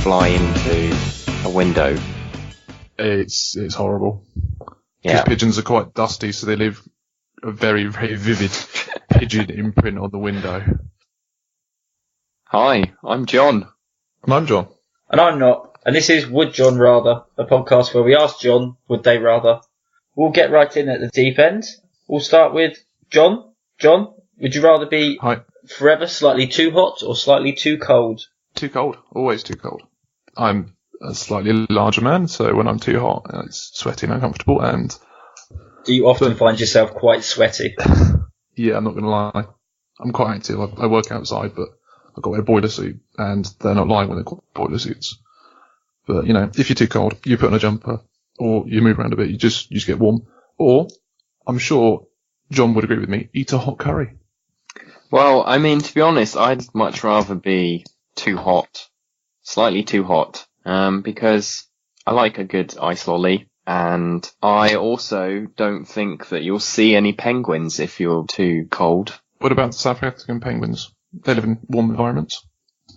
fly into a window. It's horrible. Yeah. Because pigeons are quite dusty, so they leave a very, very vivid pigeon imprint on the window. Hi, I'm John. And I'm John. And I'm not. And this is Would John Rather, a podcast where we ask John, would they rather? We'll get right in at the deep end. We'll start with John. John, would you rather be forever slightly too hot or slightly too cold? Too cold. Always too cold. I'm a slightly larger man, so when I'm too hot, it's sweaty and uncomfortable. And do you often find yourself quite sweaty? Yeah, I'm not going to lie. I'm quite active. I work outside, but I've got to wear a boiler suit, and they're not lying when they're called boiler suits. But, you know, if you're too cold, you put on a jumper, or you move around a bit, you just get warm. Or, I'm sure John would agree with me, eat a hot curry. Well, I mean, to be honest, I'd much rather be too hot, slightly too hot, because I like a good ice lolly, and I also don't think that you'll see any penguins if you're too cold. What about the South African penguins? They live in warm environments.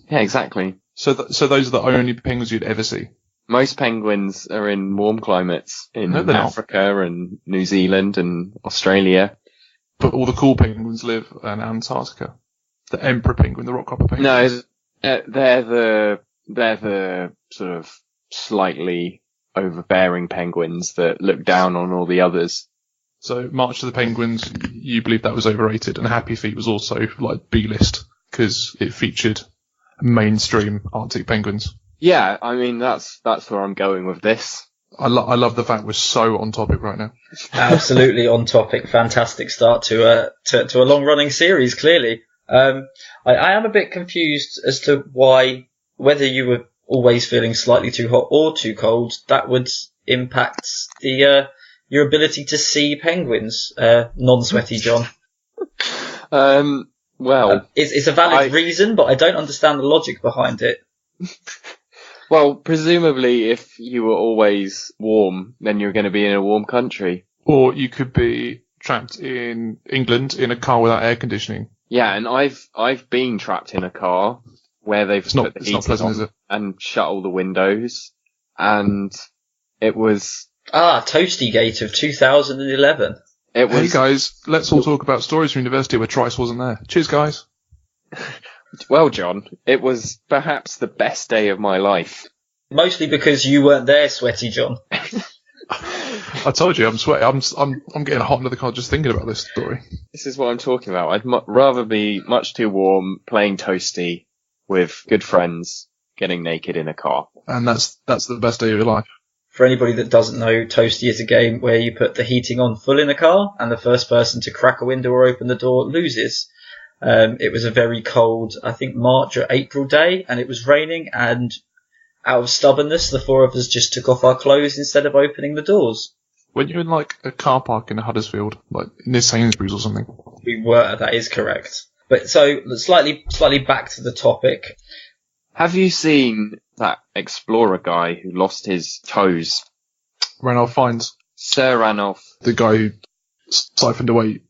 Yeah, exactly. So those are the only penguins you'd ever see? Most penguins are in warm climates in Africa and New Zealand and Australia. But all the cool penguins live in Antarctica. The emperor penguin, the rockhopper penguin. No, they're the sort of slightly overbearing penguins that look down on all the others. So March of the Penguins, you believe that was overrated, and Happy Feet was also like B-list because it featured mainstream Arctic penguins. Yeah, I mean that's where I'm going with this. I love the fact we're so on topic right now. Absolutely on topic. Fantastic start to a long running series. Clearly, I am a bit confused as to whether you were always feeling slightly too hot or too cold. That would impact your ability to see penguins. Non-sweaty John. Well, it's a valid reason, but I don't understand the logic behind it. Well, presumably, if you were always warm, then you're going to be in a warm country. Or you could be trapped in England in a car without air conditioning. Yeah, and I've been trapped in a car where they've put the heating on and shut all the windows, and it was Toastygate of 2011. Hey guys, let's all talk about stories from university where Trice wasn't there. Cheers, guys. Well, John, it was perhaps the best day of my life. Mostly because you weren't there, sweaty John. I told you, I'm sweaty. I'm getting hot under the collar just thinking about this story. This is what I'm talking about. I'd rather be much too warm, playing toasty with good friends, getting naked in a car. And that's the best day of your life. For anybody that doesn't know, Toasty is a game where you put the heating on full in a car, and the first person to crack a window or open the door loses. It was a very cold, I think, March or April day, and it was raining, and out of stubbornness, the four of us just took off our clothes instead of opening the doors. Weren't you in, like, a car park in Huddersfield, like near Sainsbury's or something? We were, that is correct. But so, slightly back to the topic. Have you seen that explorer guy who lost his toes? Ranulph Fiennes. Sir Ranulph. The guy who siphoned away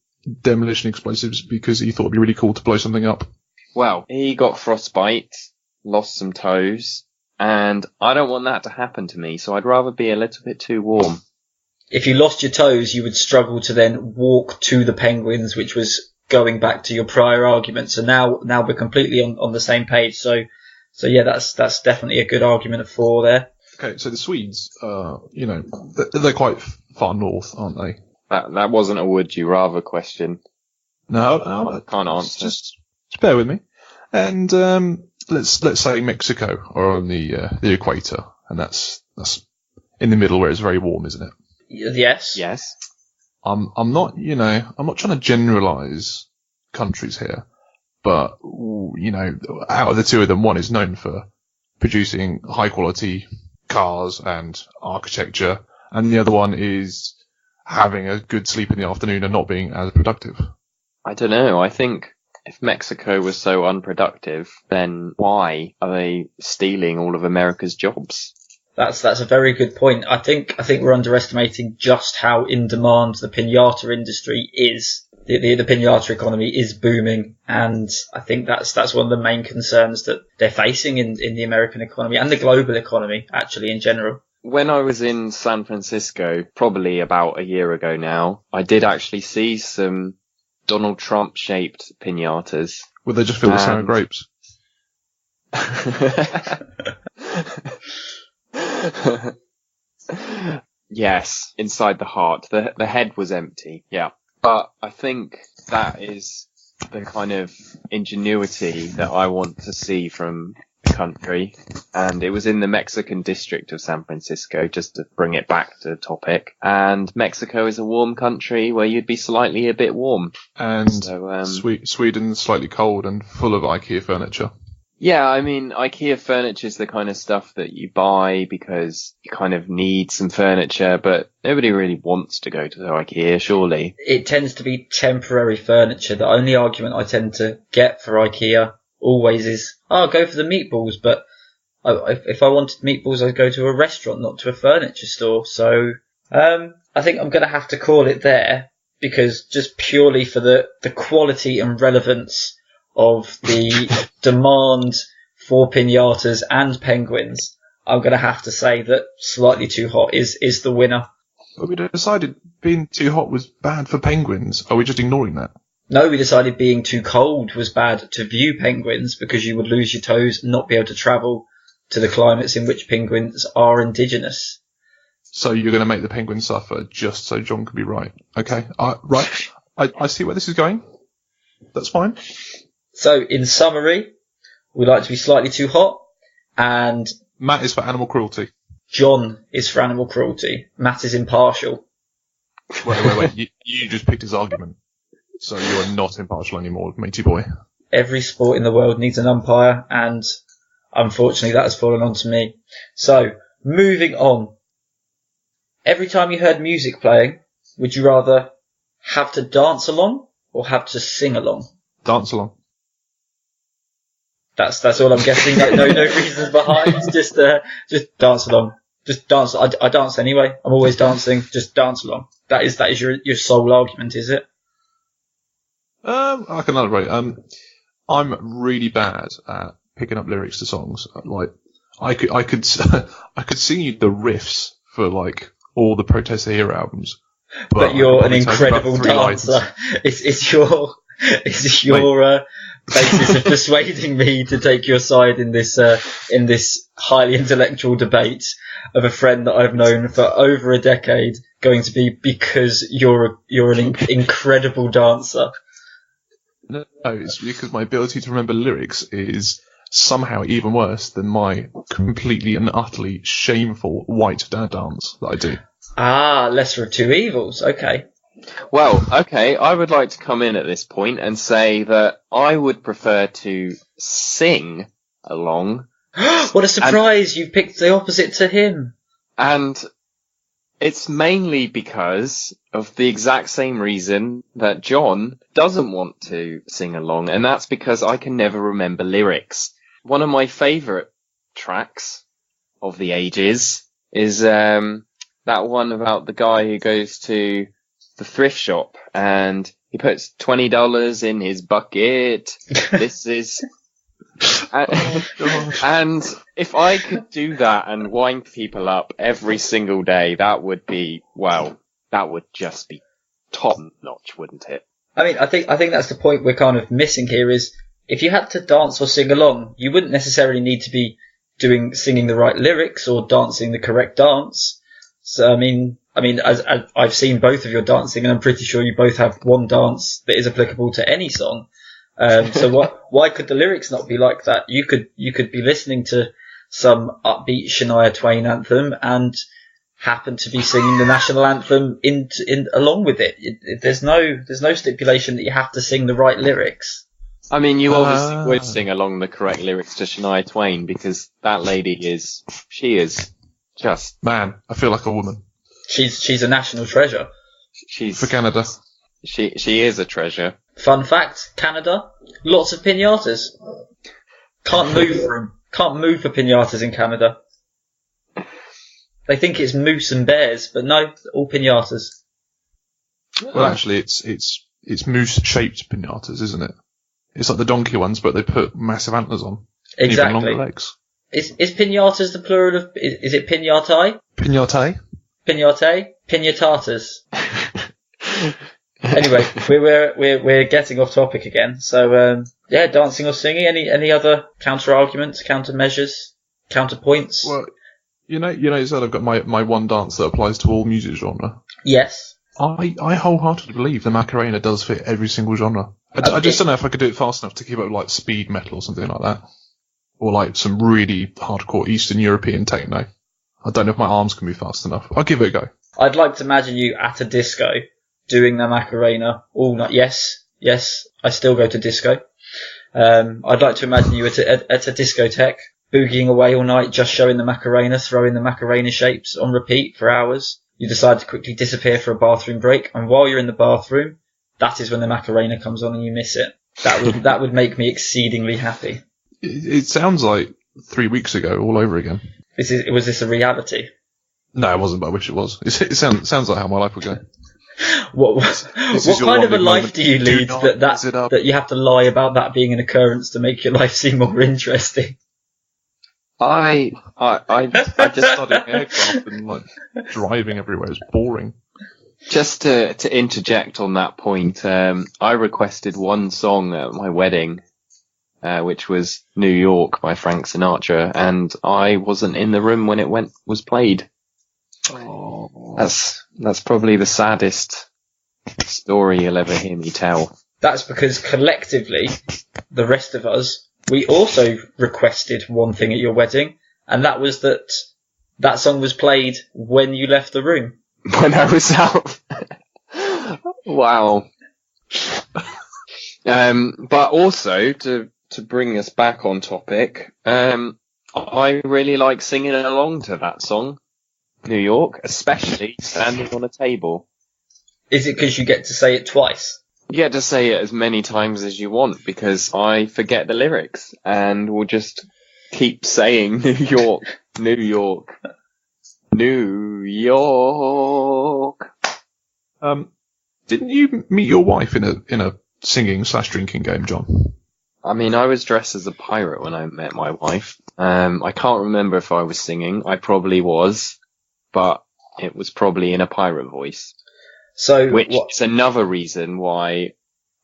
demolition explosives because he thought it'd be really cool to blow something up. Well, he got frostbite, lost some toes, and I don't want that to happen to me, so I'd rather be a little bit too warm. If you lost your toes, you would struggle to then walk to the penguins, which was going back to your prior argument. So now we're completely on the same page. So yeah, that's definitely a good argument for there. Okay, so the Swedes, they're quite far north, aren't they? That wasn't a would you rather question. No, I can't answer. Just bear with me. And let's say Mexico are on the equator, and that's in the middle where it's very warm, isn't it? Yes. Yes. I'm not trying to generalize countries here. But, out of the two of them, one is known for producing high-quality cars and architecture, and the other one is having a good sleep in the afternoon and not being as productive. I don't know. I think if Mexico was so unproductive, then why are they stealing all of America's jobs? That's a very good point. I think we're underestimating just how in demand the pinata industry is the pinata economy is booming, and I think that's one of the main concerns that they're facing in the American economy and the global economy, actually, in general. When I was in San Francisco, probably about a year ago now, I did actually see some Donald Trump shaped pinatas. Were they just filled with sour grapes? Yes, inside the heart. The head was empty, yeah. But I think that is the kind of ingenuity that I want to see from the country. And it was in the Mexican district of San Francisco, just to bring it back to the topic. And Mexico is a warm country where you'd be slightly a bit warm. And so, Sweden's slightly cold and full of IKEA furniture. Yeah, I mean, IKEA furniture is the kind of stuff that you buy because you kind of need some furniture, but nobody really wants to go to IKEA, surely. It tends to be temporary furniture. The only argument I tend to get for IKEA always is, I'll go for the meatballs, but if I wanted meatballs, I'd go to a restaurant, not to a furniture store. So I think I'm going to have to call it there, because just purely for the quality and relevance of the demand for pinatas and penguins, I'm going to have to say that Slightly Too Hot is the winner. But we decided being too hot was bad for penguins. Are we just ignoring that? No, we decided being too cold was bad to view penguins because you would lose your toes and not be able to travel to the climates in which penguins are indigenous. So you're going to make the penguins suffer just so John can be right. Okay, right. I see where this is going. That's fine. So, in summary, we like to be slightly too hot, and Matt is for animal cruelty. John is for animal cruelty. Matt is impartial. Wait. You just picked his argument. So you are not impartial anymore, matey boy. Every sport in the world needs an umpire, and unfortunately that has fallen onto me. So, moving on. Every time you heard music playing, would you rather have to dance along or have to sing along? Dance along. That's all I'm guessing. No reasons behind. Just dance along. Just dance. I dance anyway. I'm always dancing. Just dance along. That is your sole argument, is it? I can elaborate. I'm really bad at picking up lyrics to songs. Like, I could sing you the riffs for like all the Protest Era albums. But you're an incredible dancer. It's your basis of persuading me to take your side in this highly intellectual debate of a friend that I've known for over a decade, going to be because you're an incredible dancer. No, it's because my ability to remember lyrics is somehow even worse than my completely and utterly shameful white dad dance that I do. Ah, lesser of two evils. Okay. Well, okay, I would like to come in at this point and say that I would prefer to sing along. What a surprise! You picked the opposite to him. And it's mainly because of the exact same reason that John doesn't want to sing along, and that's because I can never remember lyrics. One of my favourite tracks of the ages is that one about the guy who goes to the thrift shop and he puts $20 in his bucket. This is... And if I could do that and wind people up every single day, that would just be top notch, wouldn't it? I mean, I think that's the point we're kind of missing here is if you had to dance or sing along, you wouldn't necessarily need to be singing the right lyrics or dancing the correct dance. So, I mean, as I've seen both of your dancing, and I'm pretty sure you both have one dance that is applicable to any song. So why could the lyrics not be like that? You could be listening to some upbeat Shania Twain anthem and happen to be singing the national anthem in along with it. There's no stipulation that you have to sing the right lyrics. I mean, you obviously would sing along the correct lyrics to Shania Twain because that lady is just... Man, I feel like a woman. She's a national treasure. She's for Canada. She is a treasure. Fun fact, Canada, lots of pinatas. Can't move for them. Can't move for pinatas in Canada. They think it's moose and bears, but no, all pinatas. Well, actually, it's it's moose-shaped pinatas, isn't it? It's like the donkey ones, but they put massive antlers on. Exactly. Even longer legs. Is pinatas the plural of? Is it pinatai? Pinate? Pinate? Pinatatas. Anyway, we're getting off topic again. So yeah, dancing or singing. Any other counter arguments, counter measures, counterpoints? Well, you said I've got my one dance that applies to all music genre. Yes. I wholeheartedly believe the Macarena does fit every single genre. I just don't know if I could do it fast enough to keep up with like speed metal or something like that. Or like some really hardcore Eastern European techno. I don't know if my arms can be fast enough. I'll give it a go. I'd like to imagine you at a disco doing the Macarena all night. Yes, I still go to disco. I'd like to imagine you at a discotheque, boogieing away all night, just showing the Macarena, throwing the Macarena shapes on repeat for hours. You decide to quickly disappear for a bathroom break, and while you're in the bathroom, that is when the Macarena comes on and you miss it. That would make me exceedingly happy. It sounds like 3 weeks ago all over again. Was this a reality? No, it wasn't, but I wish it was. It sounds like how my life would go. What kind of a life do you lead that you have to lie about that being an occurrence to make your life seem more interesting? I just studied aircraft and like driving everywhere. It's boring. Just to interject on that point, I requested one song at my wedding, which was New York by Frank Sinatra, and I wasn't in the room when it was played. Oh. That's probably the saddest story you'll ever hear me tell. That's because collectively, the rest of us, we also requested one thing at your wedding, and that was that song was played when you left the room. When I was out. Wow. But also, to bring us back on topic, I really like singing along to that song, New York, especially standing on a table. Is it because you get to say it twice? You get to say it as many times as you want, because I forget the lyrics and will just keep saying New York, New York, New York. Didn't you meet your wife in a singing/drinking game, John? I mean, I was dressed as a pirate when I met my wife. I can't remember if I was singing. I probably was, but it was probably in a pirate voice. Which is another reason why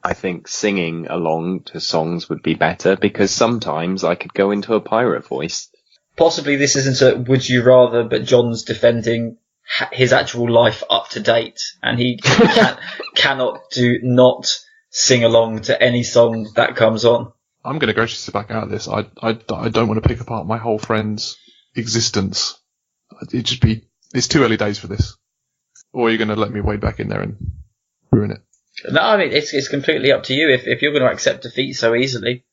I think singing along to songs would be better, because sometimes I could go into a pirate voice. Possibly this isn't a would you rather, but John's defending his actual life up to date, and he cannot not sing along to any song that comes on. I'm going to graciously back out of this. I don't want to pick apart my whole friend's existence. It's too early days for this. Or are you going to let me wade back in there and ruin it? No, I mean, it's completely up to you if you're going to accept defeat so easily.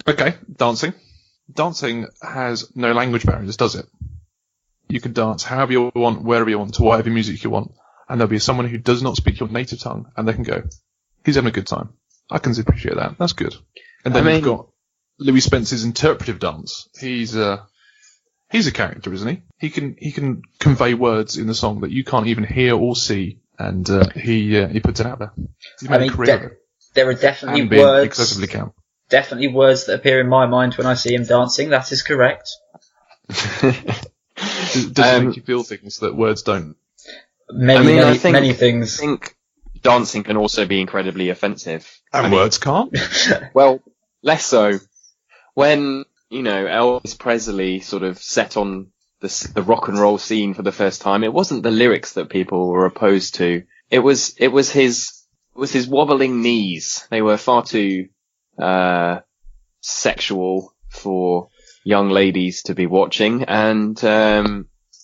Okay, dancing. Dancing has no language barriers, does it? You can dance however you want, wherever you want, to whatever music you want. And there'll be someone who does not speak your native tongue, and they can go, he's having a good time. I can appreciate that. That's good. And then you've got Louis Spencer's interpretive dance. He's a character, isn't he? He can convey words in the song that you can't even hear or see, and he puts it out there. He's made a career of it. There are definitely words, excessively count. Definitely words that appear in my mind when I see him dancing. That is correct. Does it make you feel things that words don't? Many things. I think dancing can also be incredibly offensive. And words can't? Well, less so. When, Elvis Presley sort of set on the rock and roll scene for the first time, it wasn't the lyrics that people were opposed to. It was his wobbling knees. They were far too sexual for young ladies to be watching, and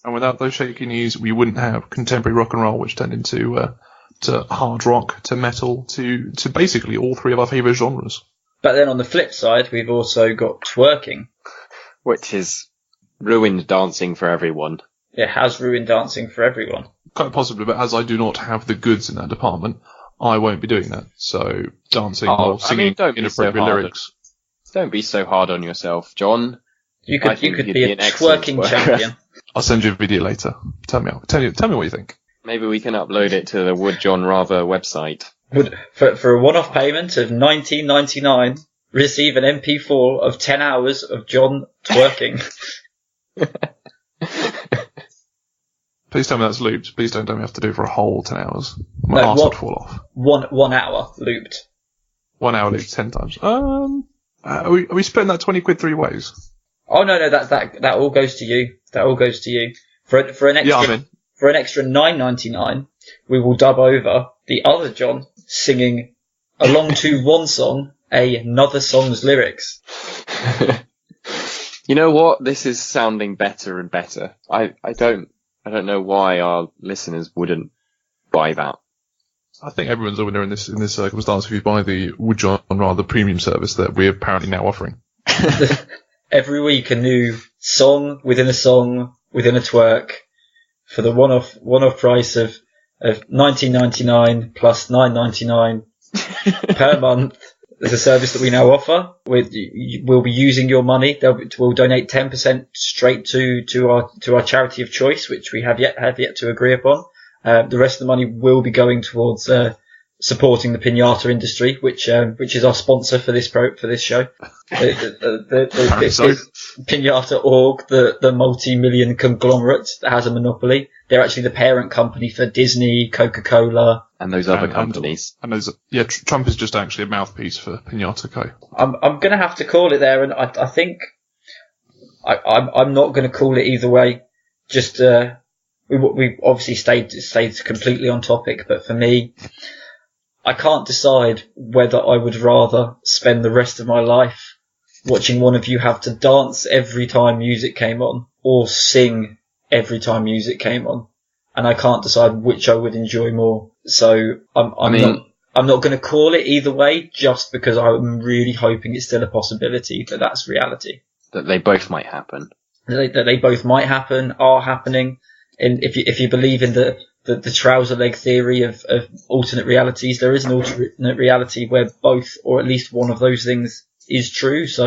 without those shaky knees, we wouldn't have contemporary rock and roll, which turned into to hard rock, to metal, to basically all three of our favourite genres. But then on the flip side, we've also got twerking, which has ruined dancing for everyone. It has ruined dancing for everyone. Quite possibly, but as I do not have the goods in that department, I won't be doing that. So dancing or singing inappropriate lyrics. Don't be so hard on yourself, John. You could be a twerking champion. I'll send you a video later. Tell me what you think. Maybe we can upload it to the Would John Rather website. For a one-off payment of $19.99, receive an MP4 of 10 hours of John twerking. Please tell me that's looped. Please don't tell me I have to do it for a whole 10 hours. My arse would fall off. 1 hour looped. 1 hour looped 10 times. Are we splitting that 20 quid 3 ways? Oh no, that all goes to you. That all goes to you. For an extra, Yeah, I'm in. For an extra $9.99, we will dub over the other John singing along to one song, another song's lyrics. You know what? This is sounding better and better. I don't know why our listeners wouldn't buy that. I think everyone's a winner in this circumstance if you buy the Would John Rather premium service that we're apparently now offering. Every week a new song within a twerk for the one-off price of $19.99 plus $9.99 per month. There's a service that we now offer. We'll be using your money. We'll donate 10% straight to our charity of choice, which we have yet to agree upon. The rest of the money will be going towards supporting the Pinata industry, which is our sponsor for this show. The Pinata Org, the multi-million conglomerate that has a monopoly. They're actually the parent company for Disney, Coca-Cola, and those other companies. Trump is just actually a mouthpiece for Pinata Co. I'm going to have to call it there, and I think I'm not going to call it either way. Just we obviously stayed completely on topic, but for me, I can't decide whether I would rather spend the rest of my life watching one of you have to dance every time music came on, or sing every time music came on, and I can't decide which I would enjoy more. So I'm not going to call it either way, just because I'm really hoping it's still a possibility that that's reality. That they both might happen. That they both might happen, are happening. And if you believe in the trouser leg theory of alternate realities, there is an alternate reality where both, or at least one of those things, is true. So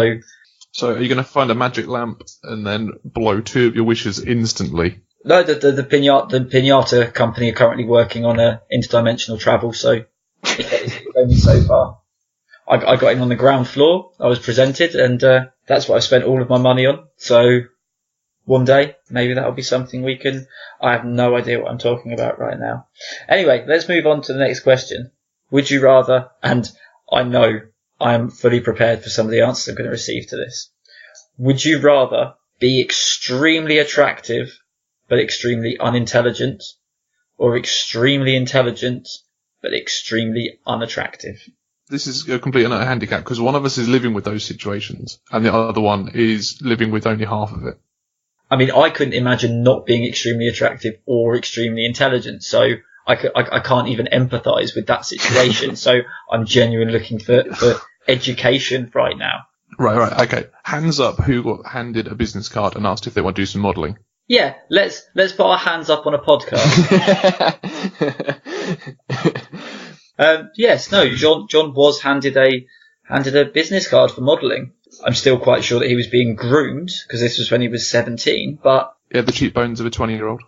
are you going to find a magic lamp and then blow 2 of your wishes instantly? No, the Pinata company are currently working on interdimensional travel, so it's only so far. I got in on the ground floor. I was presented, and that's what I spent all of my money on. So one day, maybe that'll be something we can... I have no idea what I'm talking about right now. Anyway, let's move on to the next question. Would you rather, and I know I am fully prepared for some of the answers I'm going to receive to this. Would you rather be extremely attractive but extremely unintelligent, or extremely intelligent but extremely unattractive? This is a complete and utter handicap, because one of us is living with those situations and the other one is living with only half of it. I mean, I couldn't imagine not being extremely attractive or extremely intelligent, so I can't even empathise with that situation. So I'm genuinely looking for education right now. Right, okay. Hands up who got handed a business card and asked if they want to do some modelling. Yeah, let's put our hands up on a podcast. Yes, no, John was handed a business card for modelling. I'm still quite sure that he was being groomed, because this was when he was 17, but... Yeah, the cheekbones of a 20-year-old.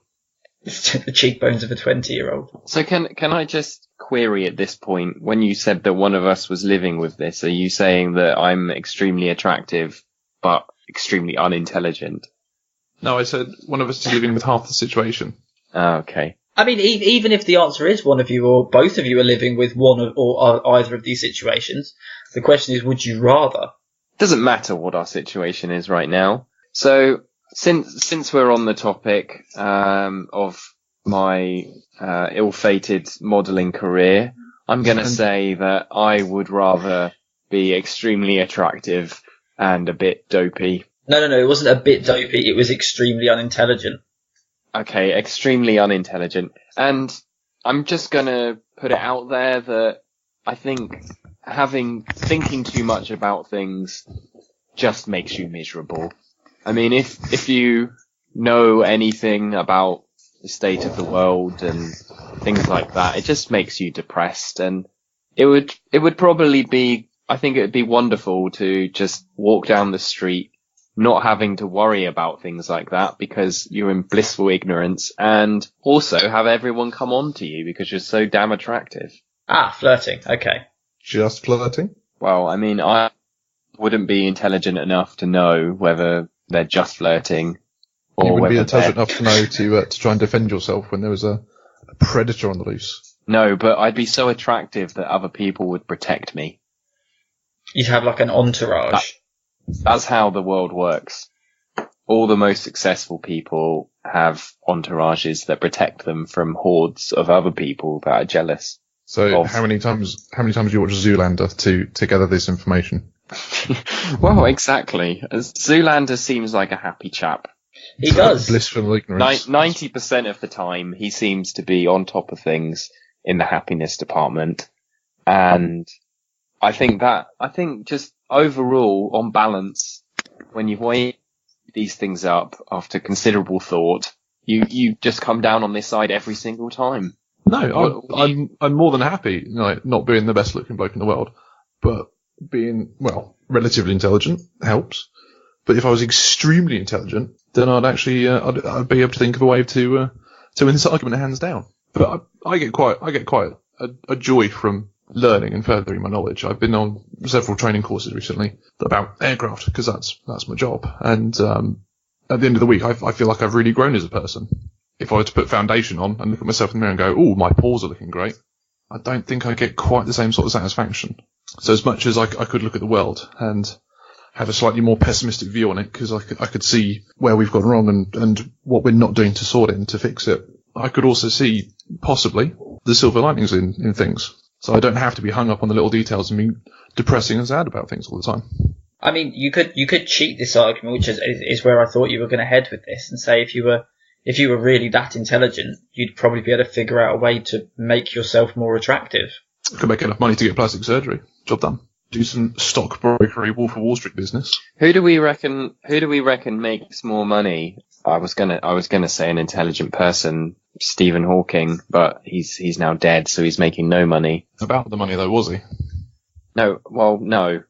The cheekbones of a 20-year-old. So can I just query at this point, when you said that one of us was living with this, are you saying that I'm extremely attractive but extremely unintelligent? No, I said one of us is living with half the situation. Oh, okay. I mean, even if the answer is one of you or both of you are living with one or either of these situations, the question is, would you rather? Doesn't matter what our situation is right now. So since we're on the topic of my ill-fated modelling career, I'm going to say that I would rather be extremely attractive and a bit dopey. No, it wasn't a bit dopey. It was extremely unintelligent. Okay, extremely unintelligent. And I'm just going to put it out there that I think thinking too much about things just makes you miserable. I mean, if you know anything about the state of the world and things like that, it just makes you depressed. And it would probably be, I think it would be wonderful to just walk down the street not having to worry about things like that because you're in blissful ignorance, and also have everyone come on to you because you're so damn attractive. Ah, flirting. Okay. Just flirting? Well, I mean, I wouldn't be intelligent enough to know whether they're just flirting or You wouldn't be whether intelligent enough to know to try and defend yourself when there was a predator on the loose. No, but I'd be so attractive that other people would protect me. You'd have like an entourage. That's how the world works. All the most successful people have entourages that protect them from hordes of other people that are jealous. So how many times do you watch Zoolander to gather this information? Well, exactly. Zoolander seems like a happy chap. He does. Blissful ignorance. 90% of the time, he seems to be on top of things in the happiness department. And I think just overall, on balance, when you weigh these things up after considerable thought, you just come down on this side every single time. No, I'm more than happy, not being the best looking bloke in the world, but being, well, relatively intelligent helps. But if I was extremely intelligent, then I'd actually, I'd be able to think of a way to win this argument hands down. But I get quite a joy from learning and furthering my knowledge. I've been on several training courses recently about aircraft because that's my job. And, at the end of the week, I feel like I've really grown as a person. If I were to put foundation on and look at myself in the mirror and go, "Oh, my pores are looking great," I don't think I get quite the same sort of satisfaction. So as much as I could look at the world and have a slightly more pessimistic view on it, because I could see where we've gone wrong and what we're not doing to sort it and to fix it, I could also see possibly the silver linings in things. So I don't have to be hung up on the little details and be depressing and sad about things all the time. I mean, you could cheat this argument, which is where I thought you were going to head with this, and say if you were really that intelligent, you'd probably be able to figure out a way to make yourself more attractive. I could make enough money to get plastic surgery. Job done. Do some stockbrokery, Wolf of Wall Street business. Who do we reckon makes more money? I was gonna say an intelligent person, Stephen Hawking, but he's now dead, so he's making no money. About the money though, was he? No, well, no.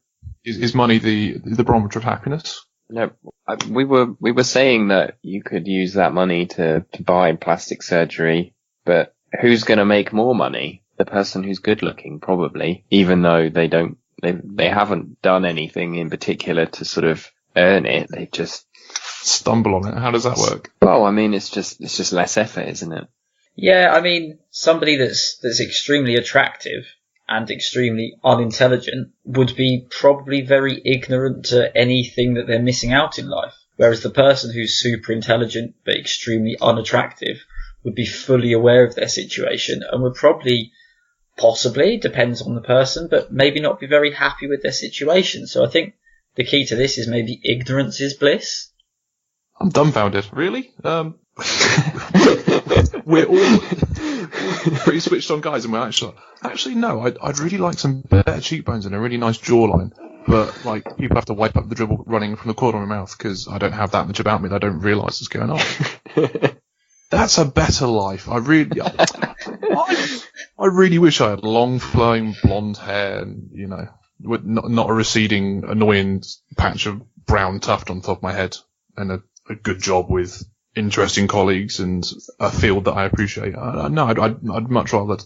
Is money the barometer of happiness? No, we were saying that you could use that money to buy plastic surgery, but who's gonna make more money? The person who's good looking, probably, even though they haven't done anything in particular to sort of earn it. They just stumble on it. How does that work? Well, I mean, it's just less effort, isn't it? Yeah, I mean, somebody that's extremely attractive and extremely unintelligent would be probably very ignorant to anything that they're missing out in life. Whereas the person who's super intelligent but extremely unattractive would be fully aware of their situation and would probably, possibly, depends on the person, but maybe not be very happy with their situation. So I think the key to this is maybe ignorance is bliss. I'm dumbfounded. Really? We're all pretty switched on guys, and we're actually no. I'd really like some better cheekbones and a really nice jawline. But like, people have to wipe up the dribble running from the corner of my mouth because I don't have that much about me that I don't realise is going on. That's a better life. I really wish I had long flowing blonde hair and, with not a receding, annoying patch of brown tuft on top of my head, and a good job with interesting colleagues and a field that I appreciate. No, I'd much rather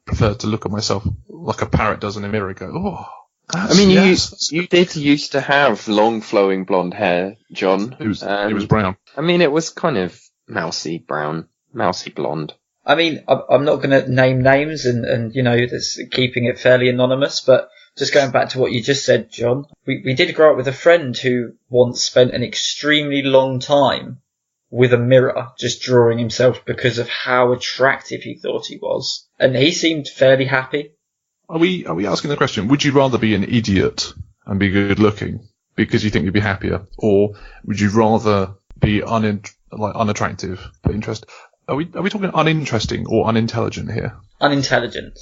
prefer to look at myself like a parrot does in a mirror and go, oh. I mean, you did used to have long flowing blonde hair, John. It was brown. I mean, it was kind of mousy brown, mousy blonde. I mean, I'm not going to name names and that's keeping it fairly anonymous, but just going back to what you just said, John, we did grow up with a friend who once spent an extremely long time with a mirror just drawing himself because of how attractive he thought he was. And he seemed fairly happy. Are we asking the question, would you rather be an idiot and be good looking because you think you'd be happier? Or would you rather be unattractive but interested? Are we talking uninteresting or unintelligent here? Unintelligent.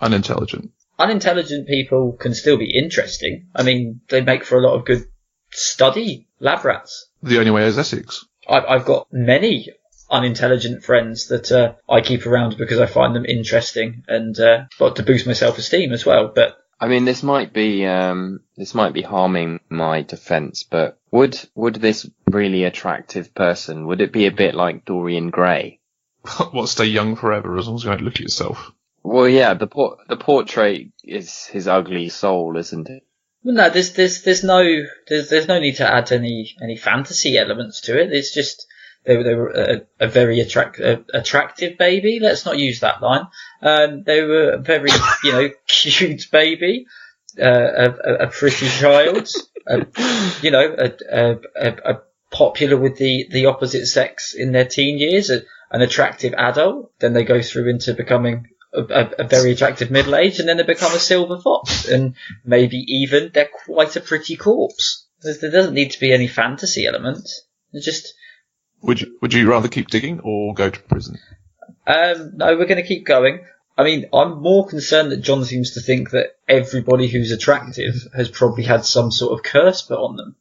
Unintelligent. Unintelligent people can still be interesting. I mean, they make for a lot of good study lab rats. The only way is Essex. I've got many unintelligent friends that I keep around because I find them interesting and to boost my self-esteem as well. But I mean, this might be harming my defence, but would this really attractive person, would it be a bit like Dorian Gray? What, stay young forever as long as you don't look at yourself? Well, yeah, the portrait is his ugly soul, isn't it? Well, no, there's no need to add any fantasy elements to it. It's just they were a very attractive baby. Let's not use that line. They were a very cute baby, a pretty child, a popular with the opposite sex in their teen years, an attractive adult. Then they go through into becoming a very attractive middle age, and then they become a silver fox, and maybe even they're quite a pretty corpse. There doesn't need to be any fantasy element. Just would you rather keep digging or go to prison? No, we're going to keep going. I mean, I'm more concerned that John seems to think that everybody who's attractive has probably had some sort of curse put on them.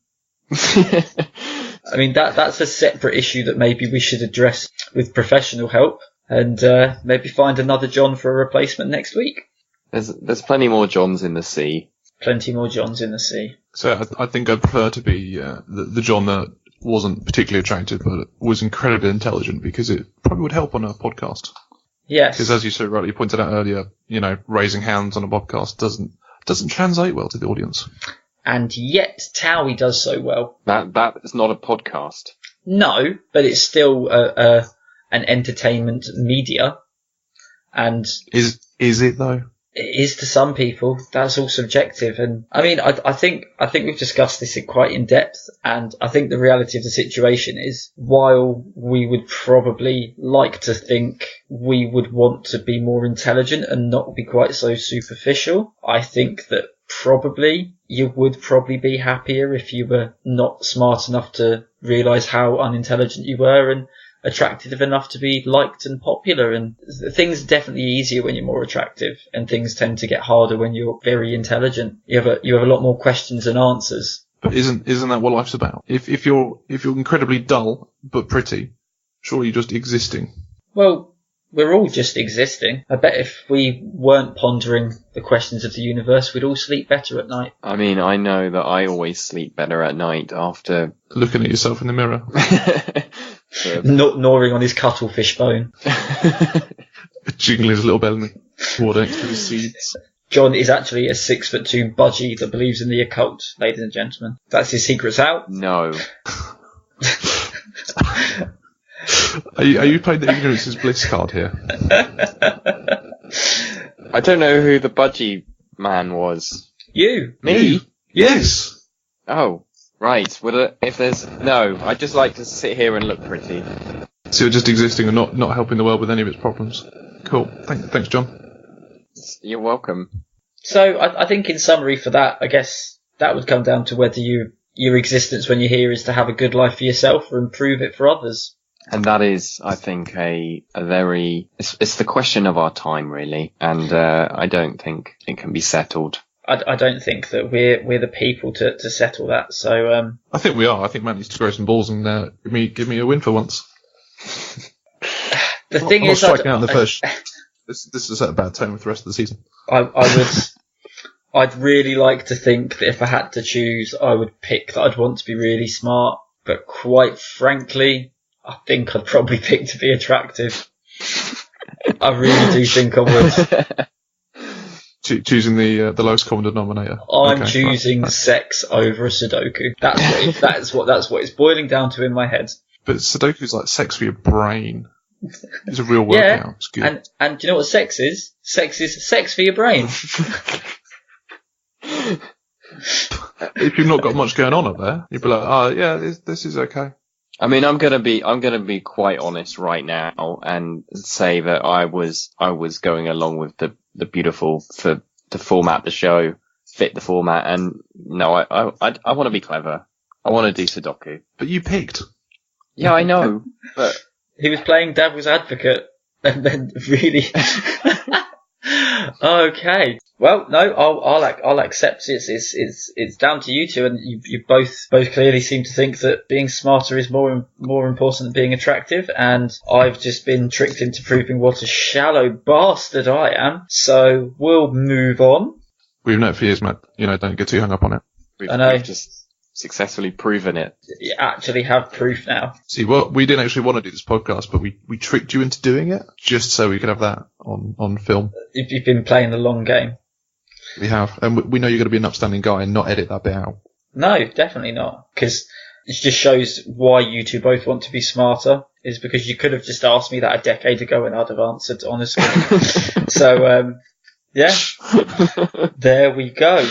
I mean, that's a separate issue that maybe we should address with professional help. And maybe find another John for a replacement next week. There's plenty more Johns in the sea. Plenty more Johns in the sea. So I think I'd prefer to be the John that wasn't particularly attractive, but was incredibly intelligent, because it probably would help on a podcast. Yes. Because as you so rightly pointed out earlier, raising hands on a podcast doesn't translate well to the audience. And yet Towie does so well. That is not a podcast. No, but it's still an entertainment media, and is it though? It is to some people. That's all subjective, and I mean, I think we've discussed this quite in depth, and I think the reality of the situation is, while we would probably like to think we would want to be more intelligent and not be quite so superficial, I think that probably you would probably be happier if you were not smart enough to realise how unintelligent you were, and attractive enough to be liked and popular. And things are definitely easier when you're more attractive, and things tend to get harder when you're very intelligent. You have a lot more questions than answers. But isn't that what life's about? If you're incredibly dull but pretty, surely you're just existing. Well, we're all just existing. I bet if we weren't pondering the questions of the universe, we'd all sleep better at night. I mean, I know that I always sleep better at night after looking at yourself in the mirror. Gnawing on his cuttlefish bone. Jiggling his little belly water next to his seeds. John is actually a 6'2" budgie that believes in the occult, ladies and gentlemen. That's his secrets out. No. Are you playing the ignorance is bliss card here? I don't know who the budgie man was. You. Me? Yes. Oh. Right. No, I just like to sit here and look pretty. So you're just existing and not helping the world with any of its problems. Cool. Thanks, John. You're welcome. So I think in summary for that, I guess that would come down to whether your existence when you're here is to have a good life for yourself or improve it for others. And that is, I think, it's the question of our time, really. And I don't think it can be settled. I don't think that we're the people to settle that. So I think we are. I think Matt needs to grow some balls and give me a win for once. The thing is, striking out in the first. This is set a bad tone with the rest of the season. I'd really like to think that if I had to choose, I would pick that I'd want to be really smart. But quite frankly, I think I'd probably pick to be attractive. I really do think I would. Choosing the lowest common denominator. I'm choosing sex over a Sudoku. That's what it's boiling down to in my head. But Sudoku's like sex for your brain. It's a real workout. It's good. And do you know what sex is? Sex is sex for your brain. If you've not got much going on up there, you'd be like, oh yeah, this is okay. I mean, I'm gonna be quite honest right now and say that I was going along with the beautiful to format the show, fit the format, and no, I want to be clever. I want to do Sudoku. But you picked. Yeah, I know, but he was playing devil's advocate, and then really. Okay. Well, no, I'll accept it. It's down to you two, and you both clearly seem to think that being smarter is more important than being attractive, and I've just been tricked into proving what a shallow bastard I am. So we'll move on. We've known it for years, Matt. Don't get too hung up on it. I know. We've just successfully proven it. You actually have proof now. See, well, we didn't actually want to do this podcast, but we tricked you into doing it just so we could have that on film. You've been playing the long game. We have, and we know you're going to be an upstanding guy and not edit that bit out. No, definitely not. Because it just shows why you two both want to be smarter, is because you could have just asked me that a decade ago and I'd have answered honestly. So, yeah. There we go.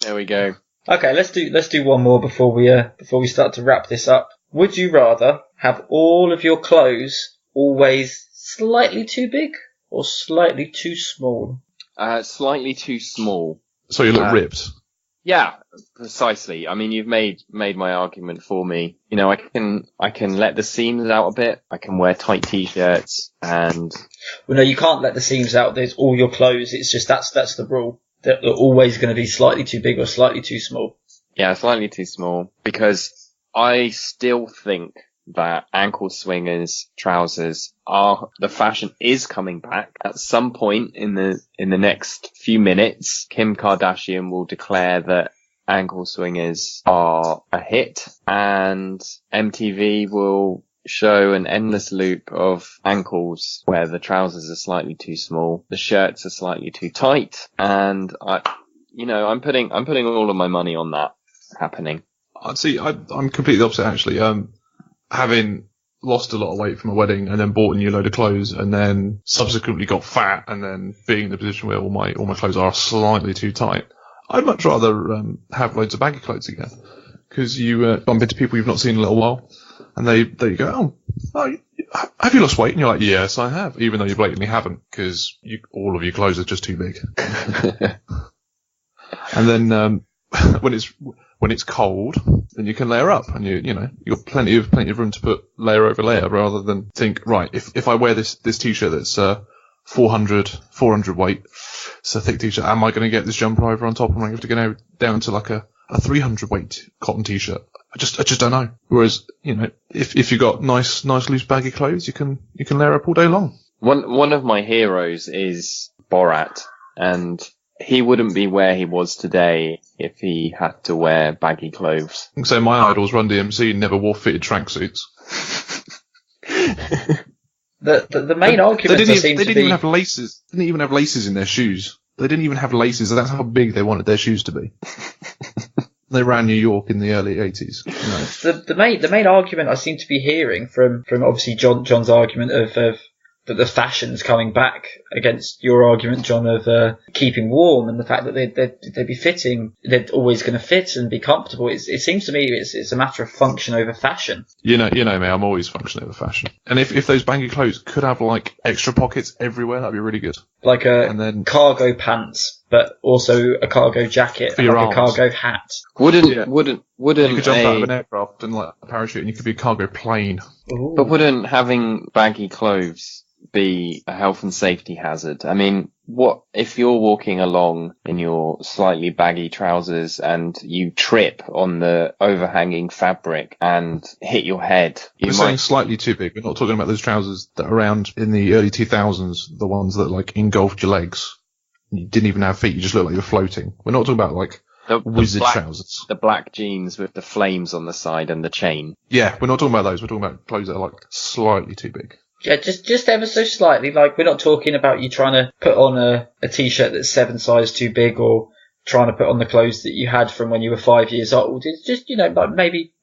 There we go. Okay, let's do one more before we start to wrap this up. Would you rather have all of your clothes always slightly too big or slightly too small? Slightly too small. So you look ripped. Yeah, precisely. I mean, you've made my argument for me. I can let the seams out a bit. I can wear tight t-shirts and. Well, no, you can't let the seams out. There's all your clothes. It's just that's the rule. They're always going to be slightly too big or slightly too small. Yeah, slightly too small, because I still think that ankle swingers trousers the fashion is coming back. At some point in the next few minutes, Kim Kardashian will declare that ankle swingers are a hit, and MTV will show an endless loop of ankles where the trousers are slightly too small, the shirts are slightly too tight, and I'm putting all of my money on that happening. I'd see. I'm completely opposite actually. Having lost a lot of weight from a wedding and then bought a new load of clothes and then subsequently got fat and then being in the position where all my clothes are slightly too tight, I'd much rather have loads of baggy clothes again, because you bump into people you've not seen in a little while. And they go, oh, have you lost weight? And you're like, yes, I have, even though you blatantly haven't, because all of your clothes are just too big. And then when it's cold, then you can layer up, and you've got plenty of room to put layer over layer, rather than think, right, if I wear this t-shirt that's 400 weight, it's a thick t-shirt, am I going to get this jumper over on top? Am I going to have to go down to like a 300 weight cotton t-shirt? I just don't know. Whereas, if you got nice loose baggy clothes, you can layer up all day long. One of my heroes is Borat, and he wouldn't be where he was today if he had to wear baggy clothes. So my idols, Run DMC, never wore fitted tracksuits. The main argument they didn't even have laces. They didn't even have laces in their shoes. They didn't even have laces. That's how big they wanted their shoes to be. They ran New York in the early 80s. The main argument I seem to be hearing from obviously John's argument of that the fashion's coming back, against your argument, John, of keeping warm, and the fact that they'd be fitting, they're always going to fit and be comfortable. It seems to me it's a matter of function over fashion. You know me, I'm always function over fashion. And if those baggy clothes could have like extra pockets everywhere, that'd be really good. Like cargo pants, but also a cargo jacket, for your like arms. a cargo hat. Wouldn't you could jump out of an aircraft and like a parachute, and you could be a cargo plane. Ooh. But wouldn't having baggy clothes be a health and safety hazard? I mean, what if you're walking along in your slightly baggy trousers and you trip on the overhanging fabric and hit your head? We're saying slightly too big. We're not talking about those trousers that are around in the early 2000s, the ones that like engulfed your legs. You didn't even have feet, you just looked like you were floating. We're not talking about like wizard trousers. The black jeans with the flames on the side and the chain. Yeah, we're not talking about those. We're talking about clothes that are like slightly too big. Yeah, just ever so slightly. Like, we're not talking about you trying to put on a t-shirt that's 7 sizes too big, or trying to put on the clothes that you had from when you were 5 years old. It's just, like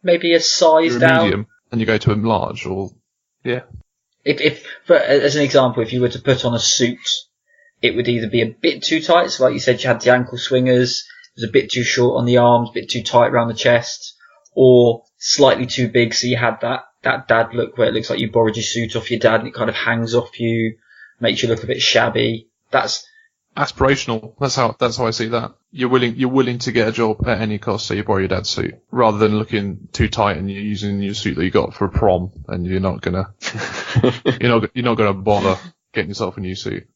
maybe a size You're down. Medium, and you go to a large, or yeah. But as an example, if you were to put on a suit, it would either be a bit too tight, so like you said, you had the ankle swingers, it was a bit too short on the arms, a bit too tight around the chest, or slightly too big, so you had that dad look where it looks like you borrowed your suit off your dad and it kind of hangs off you, makes you look a bit shabby. That's aspirational. That's how I see that. You're willing to get a job at any cost, so you borrow your dad's suit, rather than looking too tight and you're using your suit that you got for a prom, and you're not gonna bother getting yourself a new suit.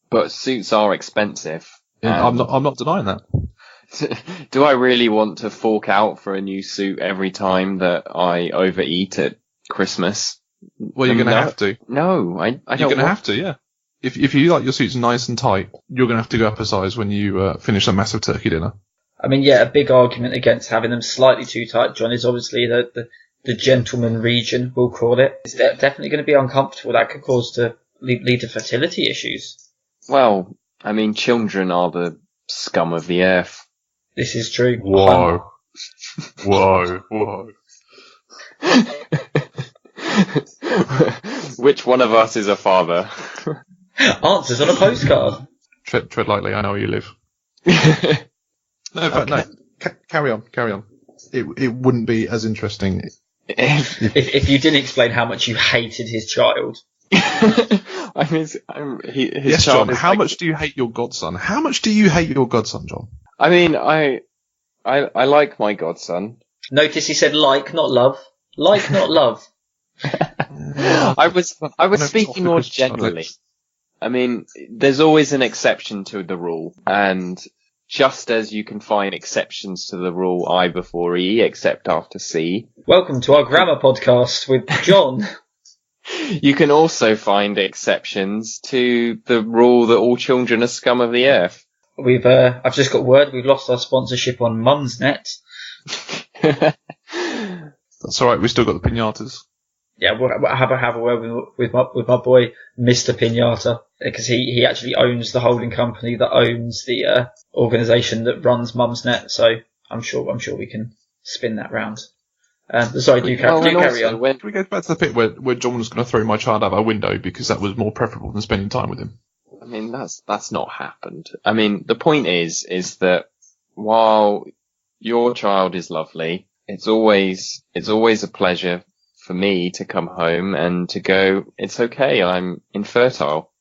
But suits are expensive. I'm not denying that. Do I really want to fork out for a new suit every time that I overeat at Christmas? Well, you're going to have to. No, I don't. You're going to have to, yeah. if you like your suits nice and tight, you're going to have to go up a size when you finish a massive turkey dinner. I mean, yeah, a big argument against having them slightly too tight, John, is obviously the gentleman region, we'll call it. It's definitely going to be uncomfortable. That could lead to fertility issues. Well, I mean, children are the scum of the earth. This is true. Whoa. Whoa. Which one of us is a father? Answers on a postcard. Tread lightly, I know where you live. No, but Okay. no. Carry on. It wouldn't be as interesting. If you didn't explain how much you hated his child. I mean, his Yes, child John. is How like- much do you hate your godson? How much do you hate your godson, John? I mean, I like my godson. Notice he said like, not love. Like, not love. I was speaking more generally. I mean, there's always an exception to the rule, and just as you can find exceptions to the rule I before E, except after C, Welcome to our grammar podcast with John. you can also find exceptions to the rule that all children are scum of the earth. I've just got word, we've lost our sponsorship on Mumsnet. That's all right. We still got the pinatas. Yeah, we'll have a word with my boy, Mr. Pinata, because he actually owns the holding company that owns the organisation that runs Mumsnet. So I'm sure we can spin that round. Sorry, do carry on. When, Can we go back to the bit where John was going to throw my child out a window because that was more preferable than spending time with him? I mean, that's not happened. I mean, the point is that while your child is lovely, it's always a pleasure for me to come home and to go, it's okay, I'm infertile.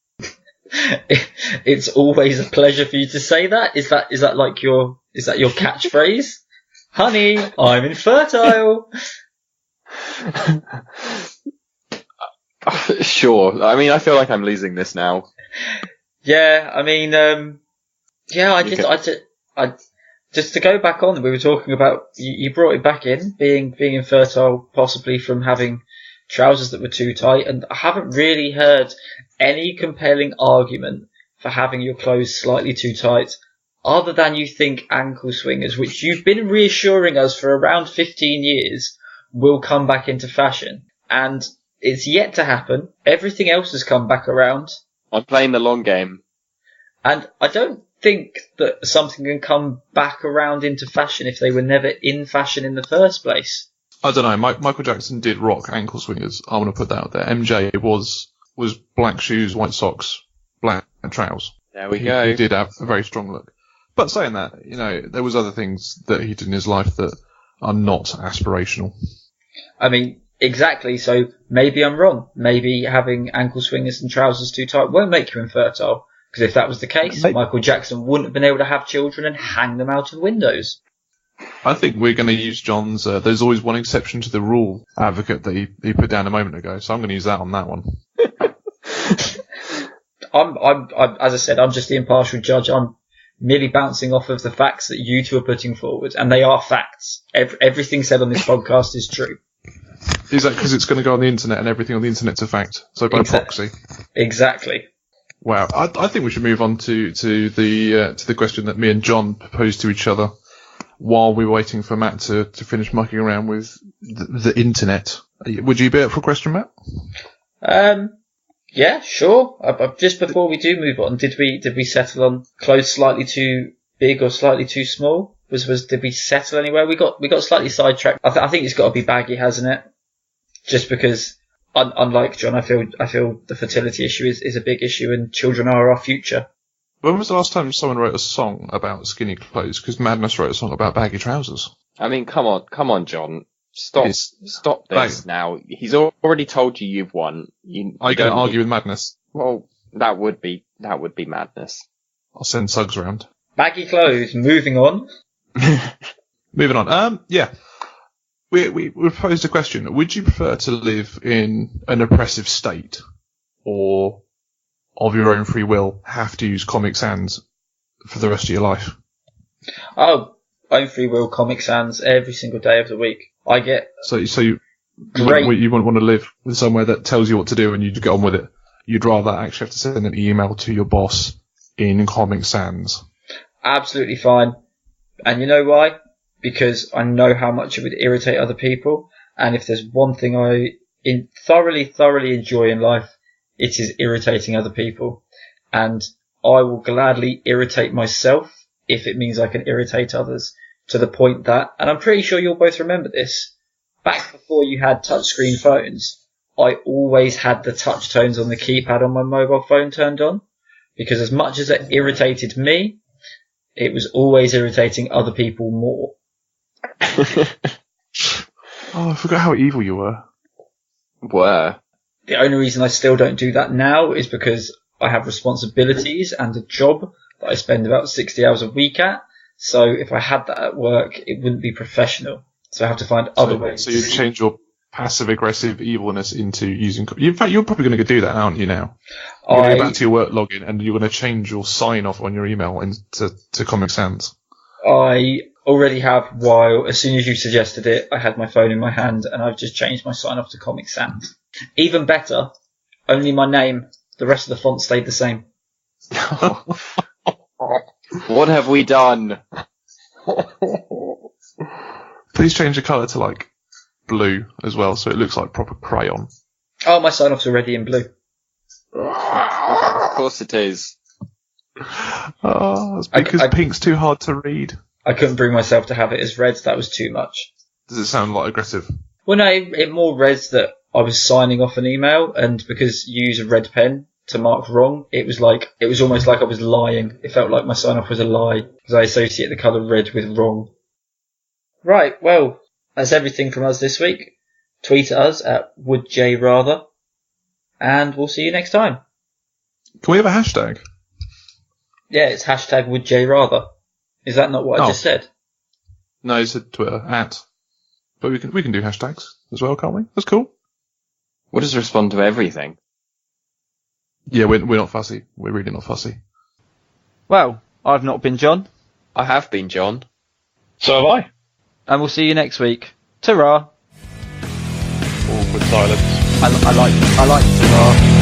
It's always a pleasure for you to say that. Is that your catchphrase? Honey, I'm infertile. Sure. I mean, I feel like I'm losing this now. Yeah, I mean, just to go back on, we were talking about, you brought it back in, being infertile, possibly from having trousers that were too tight, and I haven't really heard any compelling argument for having your clothes slightly too tight, other than you think ankle swingers, which you've been reassuring us for around 15 years, will come back into fashion. And it's yet to happen. Everything else has come back around. I'm playing the long game. And I don't think that something can come back around into fashion if they were never in fashion in the first place. I don't know. Michael Jackson did rock ankle swingers. I want to put that out there. MJ was black shoes, white socks, black trousers. There we go. He did have a very strong look. But saying that, there was other things that he did in his life that are not aspirational. I mean, exactly. So maybe I'm wrong. Maybe having ankle swingers and trousers too tight won't make you infertile. Because if that was the case, Michael Jackson wouldn't have been able to have children and hang them out of windows. I think we're going to use John's there's always one exception to the rule advocate that he put down a moment ago. So I'm going to use that on that one. I'm as I said, I'm just the impartial judge. I'm merely bouncing off of the facts that you two are putting forward, and they are facts. Everything said on this podcast is true. Is that because it's going to go on the internet and everything on the internet's a fact? So by proxy. Exactly. Wow. I think we should move on to the question that me and John proposed to each other while we were waiting for Matt to finish mucking around with the internet. Would you be up for a question, Matt? Yeah, sure. Just before we do move on, did we settle on clothes slightly too big or slightly too small? Did we settle anywhere? We got slightly sidetracked. I think it's got to be baggy, hasn't it? Just because, unlike John, I feel the fertility issue is a big issue, and children are our future. When was the last time someone wrote a song about skinny clothes? Because Madness wrote a song about baggy trousers. I mean, come on, John. Stop this now. He's already told you you've won. Are you going to argue with Madness? Well, that would be madness. I'll send Suggs round. Baggy clothes. Moving on. Moving on. Yeah. We posed a question. Would you prefer to live in an oppressive state, or of your own free will have to use Comic Sans for the rest of your life? Oh, own free will, Comic Sans every single day of the week. I get so you great. wouldn't want to live with somewhere that tells you what to do and you just get on with it. you'd rather actually have to send an email to your boss in Comic Sans. Absolutely fine. And you know why? Because I know how much it would irritate other people. And if there's one thing I thoroughly enjoy in life, it is irritating other people. And I will gladly irritate myself if it means I can irritate others, to the point that, and I'm pretty sure you'll both remember this, back before you had touchscreen phones, I always had the touch tones on the keypad on my mobile phone turned on, because as much as it irritated me, it was always irritating other people more. Oh, I forgot how evil you were. Where? The only reason I still don't do that now is because I have responsibilities and a job that I spend about 60 hours a week at. So if I had that at work, it wouldn't be professional. So I have to find other ways. So you change your passive-aggressive evilness into using... In fact, you're probably going to do that, aren't you, now? You're going to go back to your work login and you're going to change your sign-off on your email to Comic Sans. I already have, while as soon as you suggested it, I had my phone in my hand and I've just changed my sign-off to Comic Sans. Even better, only my name. The rest of the font stayed the same. What have we done? Please change the colour to, like, blue as well, so it looks like proper crayon. Oh, my sign-off's already in blue. Of course it is. Oh, it's because pink's too hard to read. I couldn't bring myself to have it as red. That was too much. Does it sound like aggressive? Well, no, it more read that I was signing off an email, and because you use a red pen to mark wrong, it was almost like I was lying. It felt like my sign-off was a lie, because I associate the colour red with wrong. Right, well, that's everything from us this week. Tweet at us at WoodJRather, and we'll see you next time. Can we have a hashtag? Yeah, it's hashtag WoodJRather. Is that not what I just said? No, it's a Twitter, But we can do hashtags as well, can't we? That's cool. We'll just respond to everything. Yeah, we're not fussy. We're really not fussy. Well, I've not been John. I have been John. So have I. And we'll see you next week. Ta-ra! Awkward silence. I like ta-ra.